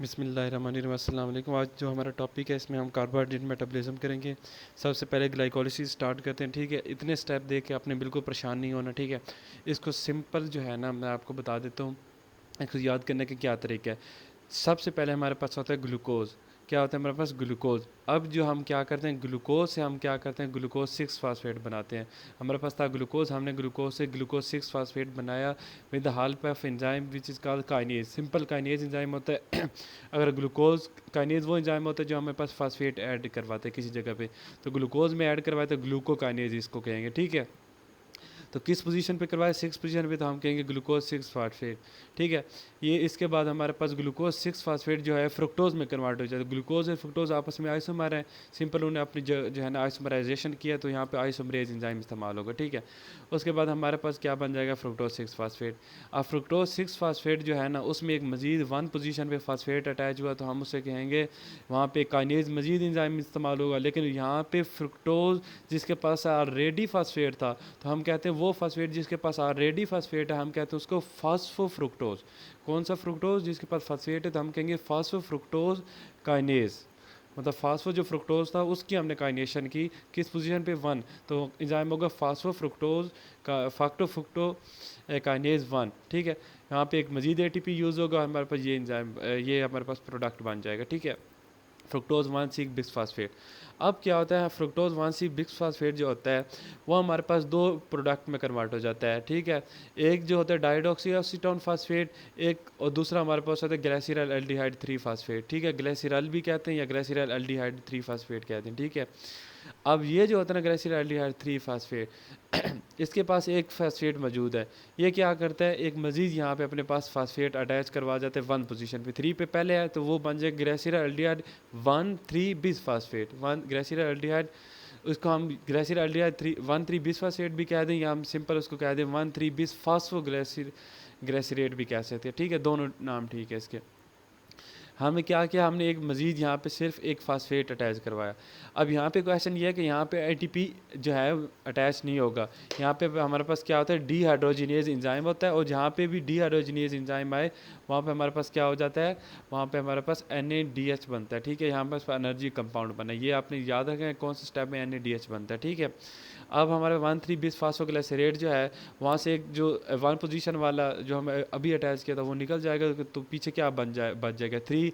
बिस्मिल्लाहिर्रहमानिर्रहीम। अस्सलाम वालेकुम। आज जो हमारा टॉपिक है इसमें हम कार्बोहाइड्रेट मेटाबॉलिज्म करेंगे। सबसे पहले ग्लाइकोलिसिस स्टार्ट करते हैं, ठीक है। इतने स्टेप दे के आपने बिल्कुल परेशान नहीं होना, ठीक है। इसको सिंपल जो है ना मैं आपको बता देता हूँ, इसको याद करने के क्या तरीका है। सबसे पहले हमारे पास होता है ग्लूकोज। क्या होता है हमारे पास? ग्लूकोज। अब जो हम क्या करते हैं, ग्लूकोज से हम क्या करते हैं, ग्लूकोज 6 फास्फेट बनाते हैं। हमारे पास था ग्लूकोज, हमने ग्लूकोज से ग्लूकोज 6 फास्फेट बनाया with the help of enzyme which is called kinase. Simple kinase enzyme होता है। अगर ग्लूकोज काइनेज वो एंजाइम होता है जो हमारे पास फास्फेट ऐड करवाते हैं किसी जगह पे, तो ग्लूकोज में ऐड करवाए तो ग्लूकोकाइनेज इसको कहेंगे, ठीक है। तो किस पोजीशन पे करवाए? 6 पोजीशन पे, तो हम कहेंगे ग्लूकोज 6 फास्फेट, ठीक है। ये इसके बाद हमारे पास ग्लूकोज 6 फास्फेट जो है फ्रुक्टोज में कन्वर्ट हो जाता है। ग्लूकोज और फ्रुक्टोज आपस में आइसोमर है। सिंपल उन्हें अपनी जो है ना आइसोमराइजेशन किया, तो यहाँ पे आइसोमरेज एंजाइम इस्तेमाल होगा, ठीक है। उसके बाद हमारे पास क्या बन जाएगा? Fructose 6 phosphate. अब फ्रुक्टोज 6 फास्फेट जो है ना उसमें एक मजीद 1 पोजीशन पे फास्फेट अटैच हुआ, तो हम उसे कहेंगे वहाँ पे काइनेज मजीद एंजाइम इस्तेमाल होगा। लेकिन यहाँ पे फ्रुक्टोज जिसके पास ऑलरेडी फास्फेट था, तो हम कहते हैं वो फास्फेट जिसके पास ऑलरेडी फास्फेट है हम कहते हैं उसको फास्फोफ्रुक्टोज। कौन सा फ्रुक्टोज? जिसके पास फास्फेट है, तो हम कहेंगे फास्फोफ्रुक्टोज काइनेज। मतलब फास्फो जो फ्रुक्टोज था उसकी हमने काइनेशन की, किस पोजीशन पे? 1। तो एंजाइम होगा फास्फोफ्रुक्टोज का फैक्टोफ्रुक्टो काइनेज 1, ठीक है। यहाँ पे एक मजीद एटीपी यूज़ होगा, हमारे पास ये एंजाइम ये हमारे पास प्रोडक्ट बन जाएगा, ठीक है। फ्रुक्टोज 1 बिस फास्फेट। अब क्या होता है, फ्रुक्टोज 1 बिस फास्फेट जो होता है वो हमारे पास दो प्रोडक्ट में कन्वर्ट हो जाता है, ठीक है। एक जो होता है डाइऑक्सी एसीटोन फास्फेट, एक और दूसरा हमारे पास होता है ग्लिसरॉल एल्डिहाइड 3 फास्फेट, ठीक है। ग्लिसरॉल भी कहते हैं या ग्लिसरॉल एल्डिहाइड 3 फास्फेट कहते हैं, ठीक है। अब ये जो होता है ना ग्लिसरॉल एल्डिहाइड 3 फास्फेट, इसके पास एक फास्फेट मौजूद है। ये क्या करता है, एक मजीद यहाँ पे अपने पास फास्फेट अटैच करवा जाते हैं 1 पोजीशन पे। 3 पे पहले है तो वो बन जाए ग्लिसरॉल एल्डिहाइड 1,3 बिस फास्फेट। 1 ग्लिसरॉल एल्डिहाइड, उसको हम ग्लिसरॉल एल्डिहाइड 1,3 बिस फास्फेट भी कह दें, या हम सिंपल उसको कह दें 1,3 बिस फास्फो ग्लिसरेट भी कह सकते हैं, ठीक है। दोनों नाम ठीक है इसके। हमें क्या किया, हमने एक मज़ीद यहाँ पे सिर्फ एक फास्फेट अटैच करवाया। अब यहाँ पे क्वेश्चन ये है कि यहाँ पे एटीपी जो है अटैच नहीं होगा। यहाँ पे हमारे पास क्या होता है, डीहाइड्रोजिनेज एंजाइम होता है, और जहाँ पे भी डीहाइड्रोजिनेज एंजाइम आए वहाँ पे हमारे पास क्या हो जाता है, वहाँ पे हमारे पास NADH बनता है, ठीक है। यहाँ पर एनर्जी कंपाउंड बना है, ये आपने याद रखें कौन से स्टेप में NADH बनता है, ठीक है। अब हमारे 1,3 बिस फास्फोग्लिसरेट जो है वहाँ से एक जो 1 पोजीशन वाला जो हमें अभी अटैच किया था वो निकल जाएगा, तो पीछे क्या बच जाएगा? 3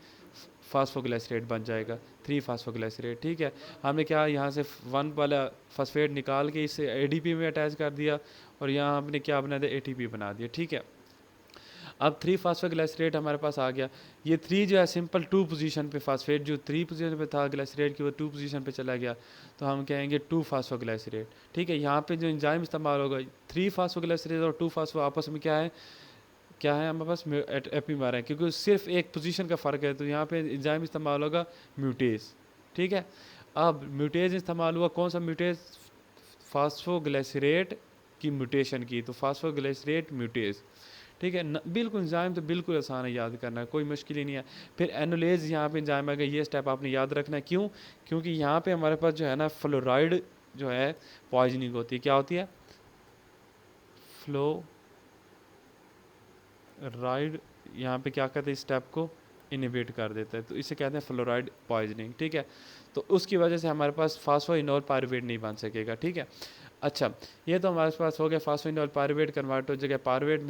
फास्फोग्लिसरेट बन जाएगा, 3 फास्फोग्लिसरेट, ठीक है। हमने क्या यहाँ से 1 वाला फास्फेट निकाल के इसे ADP में अटैच कर दिया, और यहाँ हमने क्या बना दिया, ATP बना दिया, ठीक है। अब 3 फास्फोग्लिसरेट हमारे पास आ गया। ये 3 जो है सिंपल 2 पोजीशन पे फास्फेट जो 3 पोजीशन पे था ग्लिसरेट की, वो 2 पोजीशन पे चला गया, तो हम कहेंगे 2 फास्फोग्लिसरेट, ठीक है। यहाँ पे जो एंजाइम इस्तेमाल होगा 3 फास्फोग्लिसरेट और 2 फास्फो आपस में क्या है हमारे पास एपीमर है, क्योंकि सिर्फ एक पोजीशन का फ़र्क है, तो यहाँ पे एंजाइम इस्तेमाल होगा म्यूटेज, ठीक है। अब म्यूटेज इस्तेमाल हुआ, कौन सा म्यूटेज? फास्फोग्लिसरेट की म्यूटेशन की, तो फास्फोग्लिसरेट म्यूटेज, ठीक है। बिल्कुल एंजाइम तो बिल्कुल आसान है याद करना, कोई मुश्किल ही नहीं है। फिर एनोलेज यहाँ पे एंजाइम आ गया, ये स्टेप आपने याद रखना है, क्यों? क्योंकि यहाँ पे हमारे पास जो है ना फ्लोराइड जो है पॉइजनिंग होती है। क्या होती है? फ्लोराइड यहाँ पे क्या करते हैं, इस स्टेप को इनिबिट कर देता है, तो इसे कहते हैं फ्लोराइड पॉइजनिंग, ठीक है। तो उसकी वजह से हमारे पास फास्फोइनोल पायरुवेट नहीं बन सकेगा, ठीक है। अच्छा, ये तो हमारे पास हो गया फास्फोइनोल पायरुवेट कन्वर्ट हो जाएगा pyruvate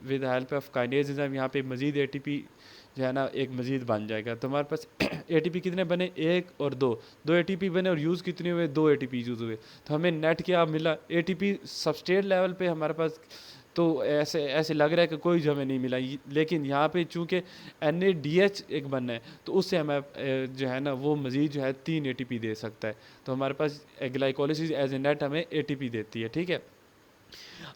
with help of kinase enzyme. यहाँ पे मजीद ATP जो है ना एक मजीद बन जाएगा, तो हमारे पास ATP कितने बने? 1 और 2, 2 ATP बने, और यूज़ कितने हुए? 2 ATP यूज़ हुए। तो हमें नेट क्या मिला? ATP सबस्ट्रेट लेवल पे हमारे पास तो ऐसे ऐसे लग रहा है कि कोई हमें नहीं मिला, लेकिन यहाँ पे चूँकि NADH एक बनना है, तो उससे हमें जो है ना वो मज़ीद जो है 3 ATP दे सकता है। तो हमारे पास ग्लाइकोलिसिस एज ए नेट हमें ATP देती है, ठीक है।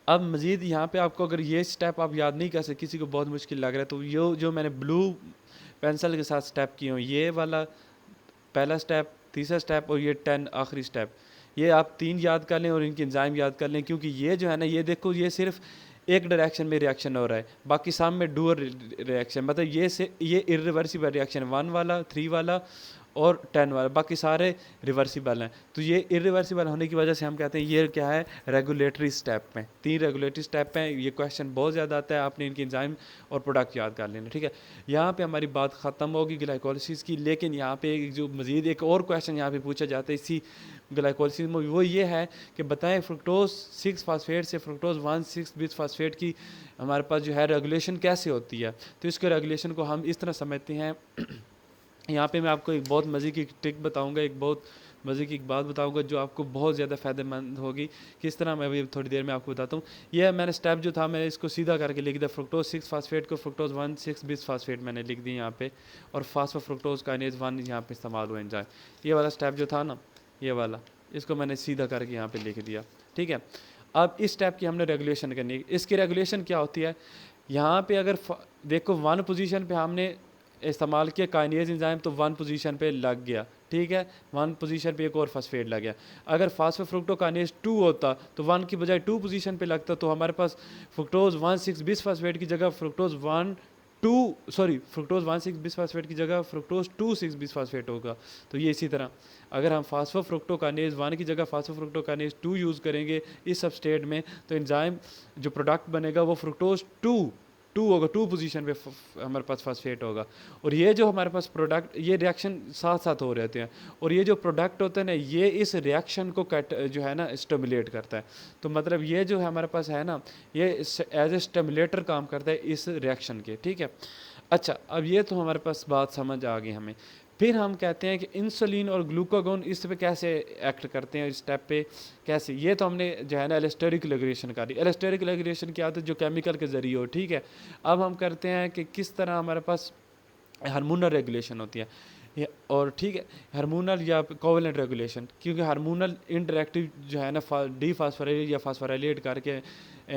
अब मज़ीद यहाँ पे आपको अगर ये स्टेप आप याद नहीं कर सकते, किसी को बहुत मुश्किल लग रहा है, तो ये जो मैंने ब्लू पेंसिल के साथ स्टेप किए हो, ये वाला पहला स्टेप, तीसरा स्टेप और ये 10 आखिरी स्टेप, ये आप 3 याद कर लें और इनके एंजाइम याद कर लें, क्योंकि ये जो है ना ये देखो ये सिर्फ एक डायरेक्शन में रिएक्शन हो रहा है, बाकी सब में डुअल रिएक्शन, मतलब ये इर्रिवर्सिबल रिएक्शन 1 वाला, 3 वाला और 10 वाला, बाकी सारे रिवर्सिबल हैं। तो ये इरिवर्सिबल होने की वजह से हम कहते हैं ये क्या है, रेगुलेटरी स्टेप में। 3 रेगुलेटरी स्टेप हैं। ये क्वेश्चन बहुत ज़्यादा आता है, आपने इनकी एंजाइम और प्रोडक्ट याद कर लेना, ठीक है। यहाँ पे हमारी बात ख़त्म होगी ग्लाइकोलिसिस की, लेकिन यहाँ पे जो मज़ीद एक और क्वेश्चन यहाँ पे पूछा जाता है इसी ग्लाइकोलिसिस में, वो ये है कि बताएं फ्रुक्टोज 6 फास्फेट से फ्रुक्टोज 1,6 बिस फास्फेट की हमारे पास जो है रेगुलेशन कैसे होती है। तो इसके रेगुलेशन को हम इस तरह समझते हैं। यहाँ पे मैं आपको एक बहुत मज़े की ट्रिक बताऊँगा, एक बहुत मज़े की एक बात बताऊँगा जो आपको बहुत ज़्यादा फ़ायदेमंद होगी। किस तरह, मैं अभी थोड़ी देर में आपको बताता हूँ। यह मैंने स्टेप जो था मैंने इसको सीधा करके लिख दिया, फ्रुक्टोज 6 फास्फेट को फ्रुक्टोज 1,6 बिस फास्फेट मैंने लिख दी यहाँ पे, और फास्फोफ्रुक्टोज काइनेज 1 यहाँ पे इस्तेमाल हुआ एंजाइम। ये वाला स्टेप जो था ना, ये वाला, इसको मैंने सीधा करके यहाँ पे लिख दिया, ठीक है। अब इस स्टेप की हमने रेगुलेशन करनी है। इसकी रेगुलेशन क्या होती है, यहाँ पे अगर देखो 1 पोजीशन पे हमने इस्तेमाल किया काइनेज एंजाइम, तो 1 पोजीशन पे लग गया, ठीक है। 1 पोजीशन पे एक और फास्फेट लग गया। अगर फास्फोफ्रुक्टोकाइनेज 2 होता तो 1 की बजाय 2 पोजीशन पे लगता, तो हमारे पास फ्रुक्टोज 1,6 बिस फास्फेट की जगह फ्रुक्टोज 1,6 बिस फास्फेट की जगह फ्रुक्टोज 2,6 बिस फास्फेट होगा। तो ये इसी तरह अगर हम फास्फोफ्रुक्टोकाइनेज 1 की जगह फास्फोफ्रुक्टोकाइनेज 2 यूज़ करेंगे इस सबस्टेट में, तो एंजाइम जो प्रोडक्ट बनेगा वो फ्रुक्टोज 2 होगा, 2 पोजीशन पे हमारे पास फास्फेट होगा। और ये जो हमारे पास प्रोडक्ट, ये रिएक्शन साथ साथ हो रहते हैं, और ये जो प्रोडक्ट होता है ना, ये इस रिएक्शन को जो है ना स्टिमुलेट करता है। तो मतलब ये जो है हमारे पास है ना, ये एज ए स्टिमुलेटर काम करता है इस रिएक्शन के, ठीक है। अच्छा, अब ये तो हमारे पास बात समझ आ गई हमें। फिर हम कहते हैं कि इंसुलिन और ग्लूकागोन इस पे कैसे एक्ट करते हैं, इस स्टेप पे कैसे। ये तो हमने जो है ना एलोस्टेरिक रेगुलेशन करी। एलोस्टेरिक रेगुलेशन क्या होता है, जो केमिकल के ज़रिए हो, ठीक है। अब हम करते हैं कि किस तरह हमारे पास हार्मोनल रेगुलेशन होती है, और ठीक है, हार्मोनल या कोवेलेंट रेगुलेशन, क्योंकि हार्मोनल इंटरेक्टिव जो है ना डीफास्फोराइलेट या फास्फोराइलेट करके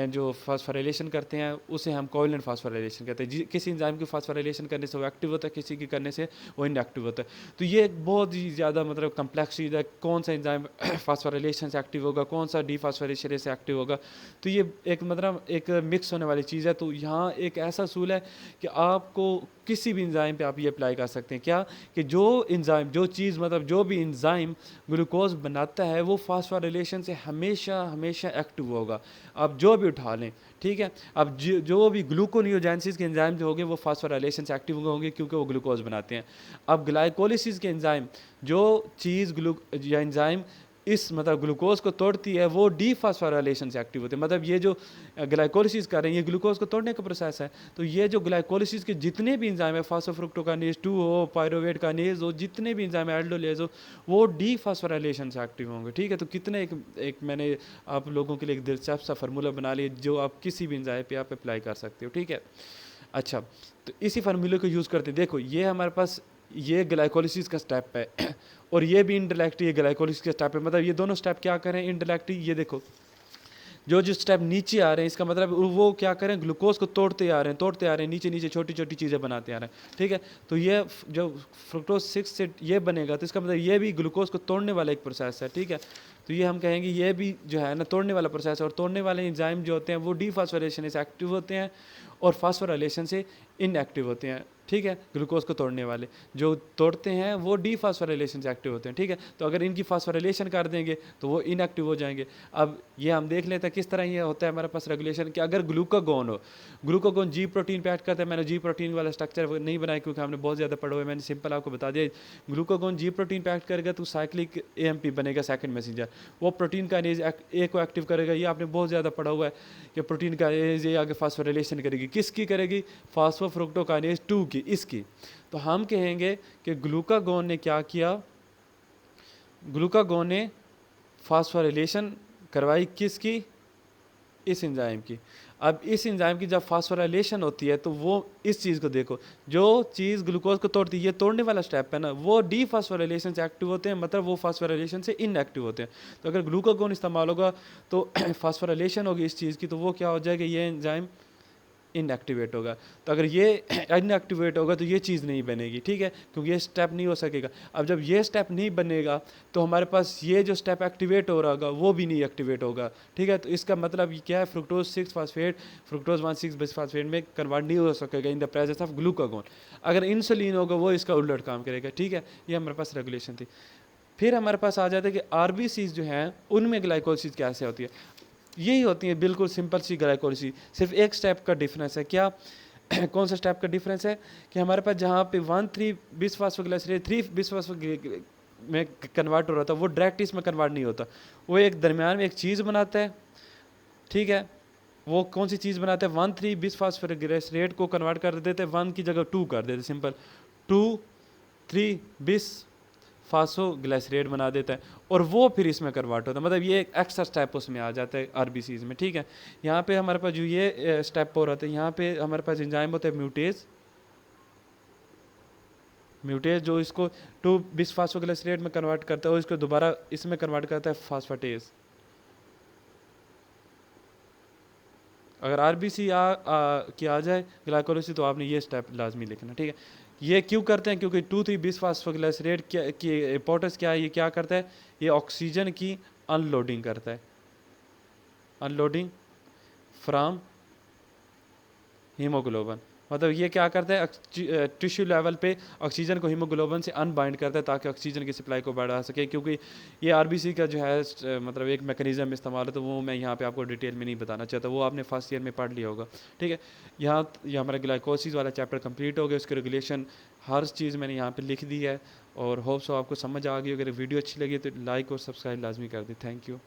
जो फास्फोराइलेशन करते हैं उसे हम कोवेलेंट फास्फोराइलेशन कहते हैं। किसी एंजाइम की फास्फोराइलेशन करने से वो एक्टिव होता है, किसी की करने से वो इनएक्टिव होता है। तो ये एक बहुत ही ज़्यादा मतलब कम्प्लेक्स चीज़ है, कौन सा एंजाइम फास्फोराइलेशन से एक्टिव होगा, कौन सा डीफास्फोराइलेशन से एक्टिव होगा। तो ये एक मतलब एक मिक्स होने वाली चीज़ है। तो यहाँ एक ऐसा असूल है कि आपको किसी भी एंजाइम पे आप ये अप्लाई कर सकते हैं, क्या कि जो एंजाइम, जो चीज़ मतलब जो भी एंजाइम ग्लूकोज बनाता है वो फास्फोराइलेशन से हमेशा हमेशा एक्टिव होगा। आप जो भी उठा लें, ठीक है। अब जो भी ग्लूकोनियोजेनेसिस के एंजाइम जो होंगे वो फास्फोराइलेशन से एक्टिव होंगे, क्योंकि वो ग्लूकोज बनाते हैं। अब ग्लाइकोलिसिस के एंजाइम, जो चीज़ या एंजाइम इस मतलब ग्लूकोज को तोड़ती है वो डीफास्फोराइलेशन से एक्टिव होते हैं। मतलब ये जो ग्लाइकोलिसिस कर रहे हैं ये ग्लूकोज को तोड़ने का प्रोसेस है। तो ये जो ग्लाइकोलिसिस के जितने भी एंजाइम है, फास्फोफ्रुक्टोकाइनेज 2 हो, पायरुवेट काइनेज हो, जितने भी एंजाइम है, एल्डोलेज हो, वो डीफास्फोराइलेशन से एक्टिव होंगे, ठीक है। तो कितने एक मैंने आप लोगों के लिए एक दिलचस्प सा फार्मूला बना लिया जो आप किसी भी एंजाइम पे आप अप्लाई कर सकते हो, ठीक है। अच्छा, तो इसी फार्मूले को यूज़ करते देखो, ये हमारे पास ये ग्लाइकोलिसिस का स्टेप है और ये भी इंडायरेक्टली ये ग्लाइकोलिसिस का स्टेप है। मतलब ये दोनों स्टेप क्या करें इंडायरेक्टली, ये देखो जो स्टेप नीचे आ रहे हैं इसका मतलब वो क्या करें, ग्लूकोज को तोड़ते आ रहे हैं, नीचे नीचे छोटी छोटी चीज़ें बनाते आ रहे हैं, ठीक है। तो ये जो फ्रुक्टोज 6 से ये बनेगा, तो इसका मतलब ये भी ग्लूकोज को तोड़ने वाला एक प्रोसेस है, ठीक है। तो ये हम कहेंगे ये भी जो है ना तोड़ने वाला प्रोसेस है, और तोड़ने वाले एंजाइम जो होते हैं वो डीफास्फोराइलेशन से एक्टिव होते हैं और फास्फोराइलेशन से इनएक्टिव होते हैं, ठीक है। ग्लूकोज को तोड़ने वाले जो तोड़ते हैं वो डीफास्फोराइलेशन से एक्टिव होते हैं, ठीक है। तो अगर इनकी फास्फोराइलेशन कर देंगे तो वो इनएक्टिव हो जाएंगे। अब ये हम देख लेते हैं किस तरह ये होता है हमारे पास रेगुलेशन, कि अगर ग्लूकागोन हो, ग्लूकागोन जी प्रोटीन पे एक्ट करता है। मैंने जी प्रोटीन वाला स्ट्रक्चर नहीं बनाया क्योंकि हमने बहुत ज़्यादा पढ़ा हुआ है, मैंने सिंपल आपको बता दिया। ग्लूकागोन जी प्रोटीन पे एक्ट करेगा तो साइक्लिक AMP बनेगा, सेकंड मैसेंजर। वो प्रोटीन का ए को एक्टिव करेगा, ये आपने बहुत ज़्यादा पढ़ा हुआ है कि प्रोटीन का ये आगे फास्फोराइलेशन करेगी, किसकी करेगी, फास्फोफ्रुक्टोकाइनेज 2 की, इसकी। तो हम कहेंगे कि ग्लूकागोन ने क्या किया, ग्लूकागोन ने फास्फोराइलेशन करवाई किसकी, इस एंजाइम की। अब इस एंजाइम की जब फास्फोराइलेशन होती है तो वो इस चीज़ को देखो, जो चीज़ ग्लूकोज को तोड़ती है ये तोड़ने वाला स्टेप है ना, वो डीफास्फोराइलेशन से एक्टिव होते हैं, मतलब वो फास्फोराइलेशन से इनएक्टिव होते हैं। तो अगर ग्लूकागोन इस्तेमाल होगा तो फास्फोराइलेशन होगी इस चीज़ की, तो वो क्या हो जाएगा, ये एंजाइम इनएक्टिवेट होगा। तो अगर ये इनएक्टिवेट होगा तो ये चीज़ नहीं बनेगी, ठीक है, क्योंकि ये स्टेप नहीं हो सकेगा। अब जब ये स्टेप नहीं बनेगा तो हमारे पास ये जो स्टेप एक्टिवेट हो रहा होगा वो भी नहीं एक्टिवेट होगा, ठीक है। तो इसका मतलब ये क्या है, फ्रुक्टोज 6 फास्फेट फ्रुक्टोज 1,6 बिसफास्फेट में कन्वर्ट नहीं हो सकेगा in the presence of glucagon. अगर इंसुलिन होगा वो इसका उलट काम करेगा, ठीक है। ये हमारे पास रेगुलेशन थी। फिर हमारे पास आ जाता है कि आरबीसीज जो हैं उनमें ग्लाइकोलिसिस कैसे होती है। यही होती है बिल्कुल सिंपल सी ग्लाइकोलिसिस, सिर्फ एक स्टेप का डिफरेंस है। क्या कौन सा स्टेप का डिफरेंस है कि हमारे पास जहाँ पे 1,3 बिसफास्फोग्लिसरेट 3 बिसफास्फो में कन्वर्ट हो रहा था वो डायरेक्ट इसमें कन्वर्ट नहीं होता, वो एक दरमियान में एक चीज़ बनाता है, ठीक है। वो कौन सी चीज़ बनाते हैं, 1,3 बिसफास्फोग्लिसरेट को कन्वर्ट कर देते हैं 1 की जगह 2 कर देते, सिंपल 2,3 बिस फास्फोग्लिसरेट बना देता है और वो फिर इसमें कन्वर्ट होता है। मतलब ये एक एक्स्ट्रा स्टेप उसमें आ जाता है आरबीसीज में, ठीक है। यहाँ पे हमारे पास जो ये स्टेप हो रहा था, यहाँ पे हमारे पास एंजाइम होता है म्यूटेज जो इसको 2 बिसफास्फोग्लिसरेट में कन्वर्ट करता है और इसको दोबारा इसमें कन्वर्ट करता है फास्फेटेज। अगर आरबीसी आ जाए ग्लाइकोलिसिस तो आपने ये स्टेप लाजमी लिखना, ठीक है। ये क्यों करते हैं, क्योंकि 2,3 बिसफास्फोग्लिसरेट की इंपॉर्टेंस क्या है, ये क्या करता है, ये ऑक्सीजन की अनलोडिंग करता है, अनलोडिंग फ्रॉम हीमोग्लोबिन। मतलब ये क्या करता है, टिश्यू लेवल पे ऑक्सीजन को हीमोग्लोबिन से अनबाइंड करता है ताकि ऑक्सीजन की सप्लाई को बढ़ा सके। क्योंकि ये आरबीसी का जो है मतलब एक मैकेनिज्म इस्तेमाल है, तो वो मैं यहाँ पे आपको डिटेल में नहीं बताना चाहता, वो आपने फर्स्ट ईयर में पढ़ लिया होगा, ठीक है। यहाँ ये हमारा ग्लाइकोसिस वाला चैप्टर कंप्लीट हो गया, उसके रेगुलेशन हर चीज़ मैंने यहाँ पर लिख दी है और होप सो आपको समझ आ गई। अगर वीडियो अच्छी लगी तो लाइक और सब्सक्राइब लाजमी कर दी। Thank you.